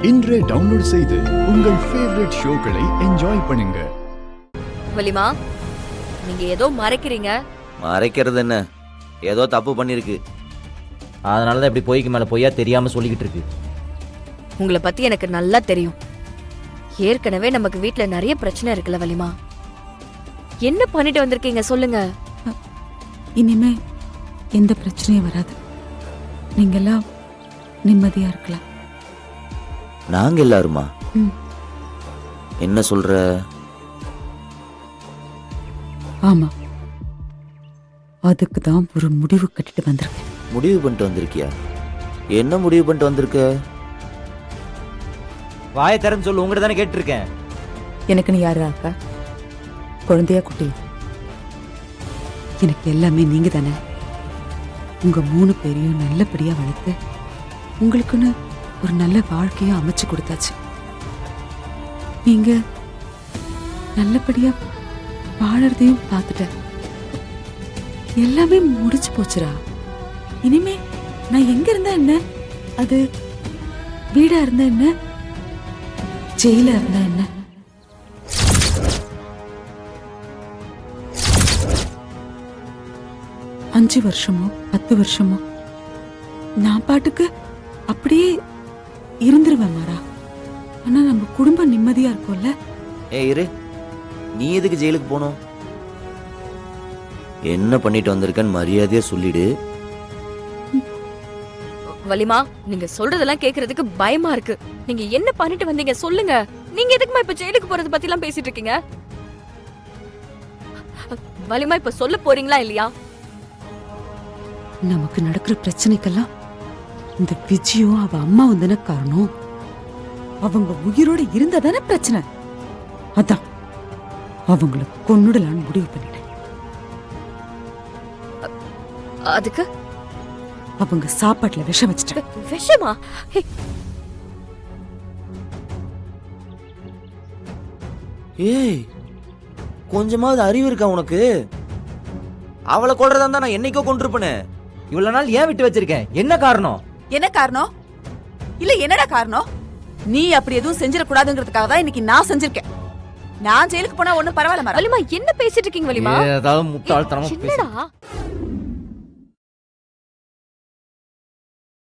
இன்றே டவுன்லோட் செய்து உங்கள் ஃபேவரட் ஷோக்களை என்ஜாய் பண்ணுங்க. வலிமா, நீங்க ஏதோ மறைக்கிறீங்க. மறைக்கிறது என்ன, ஏதோ தப்பு பண்ணிருக்கு. அதனாலதான் இப்படி பொய்க்கு மேல பொய்யா தெரியாம சொல்லிக்கிட்டு இருக்கு. உங்களை பத்தி எனக்கு நல்லா தெரியும். ஏற்கனவே நமக்கு வீட்ல நிறைய பிரச்சனை இருக்குல்ல வலிமா. என்ன பண்ணிட்டு வந்திருக்கீங்க சொல்லுங்க. இனிமே எந்த பிரச்சனையும் வராது. நீங்கெல்லாம் நிம்மதியா இருக்கலாம். நாங்க எல்லாருமா? என்ன சொல்ற? ஆமா, அதுக்கு தான் ஒரு முடிவு கட்டிட்டு வந்திருக்கேன். முடிவு பண்ணிட்டு வந்திருக்கியா? என்ன முடிவு பண்ணிட்டு வந்திருக்க? வாயை திறந்து சொல்லு, உங்ககிட்ட தானே கேட்டிருக்கேன். எனக்கு நீ யாரா அக்கா? குழந்தையா குட்டி? எனக்கு எல்லாமே நீங்க தானே. உங்க 3 பேரையும் நல்லபடியா வளர்த்து உங்களுக்குன்னு ஒரு நல்ல வாழ்க்கையை அமைச்சு கொடுத்தாச்சு. நீங்க நல்லபடியா வாழறதையும் பார்த்துட்ட. எல்லாமே முடிச்சு போச்சுரா. இனிமே நான் எங்க இருந்தா என்ன, அது வீடா இருந்தா என்ன, ஜெயிலா இருந்தா என்ன, அஞ்சு வருஷமோ 10 வருஷமோ நான் பாட்டுக்கு அப்படியே இருந்துருவேன் மாறா. ஆனா நம்ம குடும்பம் நிம்மதியா இருக்கும்ல. இரு, நீ எதுக்கு ஜெயிலுக்கு போகணும்? என்ன பண்ணிட்டு வந்திருக்கன்னு மரியாதையா சொல்லிடு. வலிமா, நீங்க சொல்றதெல்லாம் கேக்குறதுக்கு பயமா இருக்கு. நீங்க என்ன பண்ணிட்டு வந்தீங்க சொல்லுங்க. நீங்க எதுக்குமா இப்ப ஜெயிலுக்கு போறது பத்தி எல்லாம் பேசிட்டு இருக்கீங்க? வலிமா, இப்ப சொல்ல போறீங்களா இல்லையா? நமக்கு நடக்கிற பிரச்சனைக்கெல்லாம் இந்த விஜயும் அவ அம்மாவும் தானே காரணம். அவங்க உயிரோட இருந்தா தானே பிரச்சனை. அதான் அவங்கள கொன்னுடலான்னு முடிவு பண்ணிட்டேன். அதுக்கு அவங்க சாப்பாட்டுல விஷம் வச்சுட்டேன். விஷமா? ஏய், கொஞ்சமாவது அறிவு இருக்கா உனக்கு? அவளை கொல்றதா இருந்தா நான் என்னைக்கோ கொண்டிருப்பேனே. இவ்வளவு நாள் ஏன் விட்டு வச்சிருக்கேன்? என்ன காரணம்? என்ன காரணம்? இல்ல என்னடா காரணம்? நீ அப்படி எதுவும் செஞ்சிடக்கூடாதுங்கிறதுக்காக தான் இன்னைக்கு நான் செஞ்சிருக்கேன். நான் ஜெயிலுக்கு போனா ஒண்ணும் பரவாயில்ல. வலிமா, என்ன பேசிட்டு இருக்கீங்க வலிமா? ஏதாவது முட்டாள்தனமா என்னடா